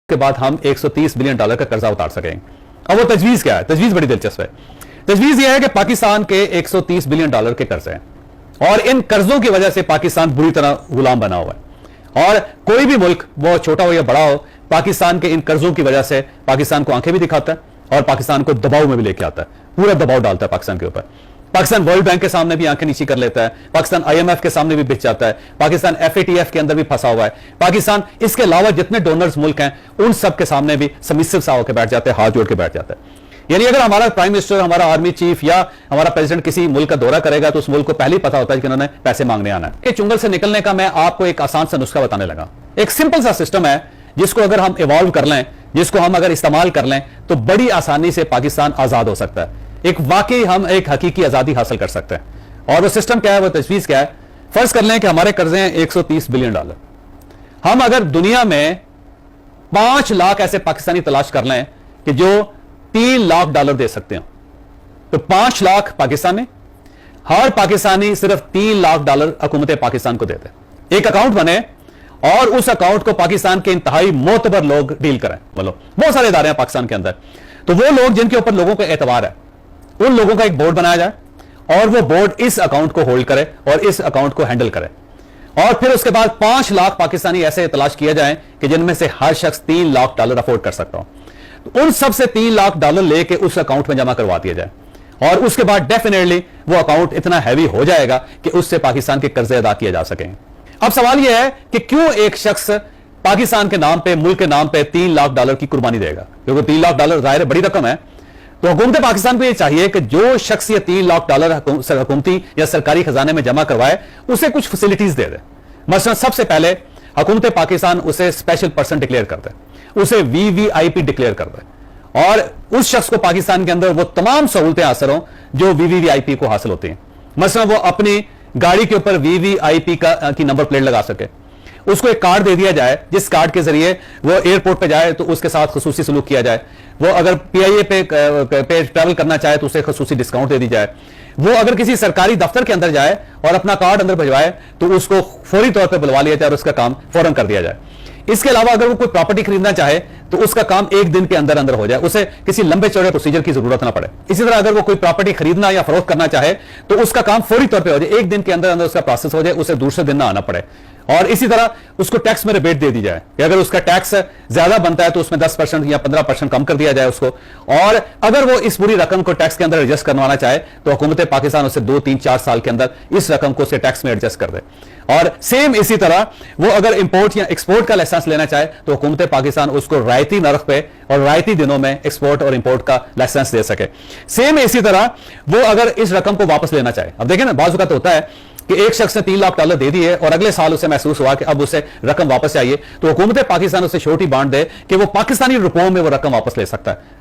کے بعد ہم $130 بلین کا قرضہ اتار سکیں. اب وہ تجویز کیا ہے؟ تجویز بڑی دلچسپ ہے. تجویز یہ ہے کہ پاکستان کے $130 بلین کے قرض ہیں اور ان قرضوں کی وجہ سے پاکستان بری طرح غلام بنا ہوا ہے اور کوئی بھی ملک وہ چھوٹا ہو یا بڑا ہو پاکستان کے ان قرضوں کی وجہ سے پاکستان کو آنکھیں بھی دکھاتا ہے اور پاکستان کو دباؤ میں بھی لے کے آتا ہے, پورا دباؤ ڈالتا ہے پاکستان کے اوپر. پاکستان ورلڈ بینک کے سامنے بھی آنکھیں نیچی کر لیتا ہے, پاکستان IMF کے سامنے بھی بچ جاتا ہے, پاکستان FATF کے اندر بھی پھنسا ہوا ہے, پاکستان اس کے علاوہ جتنے ڈونرز ملک ہیں ان سب کے سامنے بھی سبمسو سا ہو کے بیٹھ جاتے ہیں, ہاتھ جوڑ کے بیٹھ جاتا ہے. یعنی اگر ہمارا پرائم منسٹر, ہمارا آرمی چیف یا ہمارا پریزیڈنٹ کسی ملک کا دورہ کرے گا تو اس ملک کو پہلے ہی پتا ہوتا ہے کہ انہوں نے پیسے مانگنے آنا ہے. کہ چنگل سے نکلنے کا میں آپ کو ایک آسان سا نسخہ بتانے لگا. ایک سمپل سا سسٹم ہے جس کو اگر ہم ایوالو کر لیں, جس کو ہم اگر استعمال کر لیں تو بڑی آسانی سے پاکستان آزاد ہو سکتا ہے. ایک واقعی ہم ایک حقیقی آزادی حاصل کر سکتے ہیں. اور وہ سسٹم کیا ہے, وہ تجویز کیا ہے؟ فرض کر لیں کہ ہمارے قرضے ہیں $130 بلین. ہم اگر دنیا میں 5 لاکھ ایسے پاکستانی تلاش کر لیں کہ جو $3 لاکھ دے سکتے ہیں تو 5 لاکھ پاکستانی, ہر پاکستانی صرف $3 لاکھ حکومت پاکستان کو دیتے. ایک اکاؤنٹ بنے اور اس اکاؤنٹ کو پاکستان کے انتہائی معتبر لوگ ڈیل کریں. بولو بہت سارے ادارے ہیں پاکستان کے اندر, تو وہ لوگ جن کے اوپر لوگوں کا اعتبار ہے ان لوگوں کا ایک بورڈ بنایا جائے اور وہ بورڈ اس اکاؤنٹ کو ہولڈ کرے اور اس اکاؤنٹ کو ہینڈل کرے. اور پھر اس کے بعد 5 لاکھ پاکستانی ایسے تلاش کیا جائیں کہ جن میں سے ہر شخص $3 لاکھ افورڈ کر سکتا ہو. ان سب سے $3 لاکھ لے کے اس اکاؤنٹ میں جمع کروا دیا جائے اور اس کے بعد ڈیفینیٹلی وہ اکاؤنٹ اتنا ہیوی ہو جائے گا کہ اس سے پاکستان کے قرضے ادا کیے جا سکیں. اب سوال یہ ہے کہ کیوں ایک شخص پاکستان کے نام پہ, ملک کے نام پہ $3 لاکھ کی قربانی دے گا؟ کیونکہ $3 لاکھ ظاہر بڑی رقم ہے. تو حکومت پاکستان کو یہ چاہیے کہ جو شخص یہ $3 لاکھ حکومتی یا سرکاری خزانے میں جمع کروائے اسے کچھ فیسلٹیز دے دے. مثلا سب سے پہلے حکومت پاکستان اسے اسپیشل پرسن ڈکلیئر کر دے, اسے VVIP ڈکلیئر کر دے اور اس شخص کو پاکستان کے اندر وہ تمام سہولتیں حاصل ہوں جو VVIP کو حاصل ہوتی ہیں. مثلا وہ اپنی گاڑی کے اوپر VVIP کی نمبر پلیٹ لگا سکے, اس کو ایک کارڈ دے دیا جائے جس کارڈ کے ذریعے وہ ایئرپورٹ پہ جائے تو اس کے ساتھ خصوصی سلوک کیا جائے, وہ اگر PIA پہ ٹریول کرنا چاہے تو اسے خصوصی ڈسکاؤنٹ دے دی جائے, وہ اگر کسی سرکاری دفتر کے اندر جائے اور اپنا کارڈ اندر بھجوائے تو اس کو فوری طور پہ بلوا لیا جائے اور اس کا کام فوراً کر دیا جائے. اس کے علاوہ اگر وہ کوئی پراپرٹی خریدنا چاہے تو اس کا کام 1 دن کے اندر ہو جائے, اسے کسی لمبے چوڑے پروسیجر کی ضرورت نہ پڑے. اسی طرح اگر وہ کوئی پراپرٹی خریدنا یا فروخت کرنا چاہے تو اس کا کام فوری طور پہ ہو جائے, 1 دن کے اندر اس کا پروسیس ہو جائے, اسے دوسرے دن نہ آنا پڑے. اور اسی طرح اس کو ٹیکس میں ریبیٹ دے دی جائے کہ اگر اس کا ٹیکس زیادہ بنتا ہے تو اس میں 10% یا 15% کم کر دیا جائے اس کو, اور اگر وہ اس پوری رقم کو ٹیکس کے اندر ایڈجسٹ کروانا چاہے تو حکومت پاکستان اسے 2, 3, 4 سال کے اندر اس رقم کو اسے ٹیکس میں ایڈجسٹ کر دے. اور سیم اسی طرح وہ اگر امپورٹ یا ایکسپورٹ کا لائسنس لینا چاہے تو حکومت پاکستان اس کو رعایتی نرخ پہ اور رعایتی دنوں میں ایکسپورٹ اور امپورٹ کا لائسنس دے سکے. سیم اسی طرح وہ اگر اس رقم کو واپس لینا چاہے, اب دیکھیں نا بعض اوقات ہوتا ہے کہ ایک شخص نے $3 لاکھ دے دیے اور اگلے سال اسے محسوس ہوا کہ اب اسے رقم واپس چاہیے تو حکومت پاکستان اسے شورٹی بانٹ دے کہ وہ پاکستانی روپوں میں وہ رقم واپس لے سکتا ہے.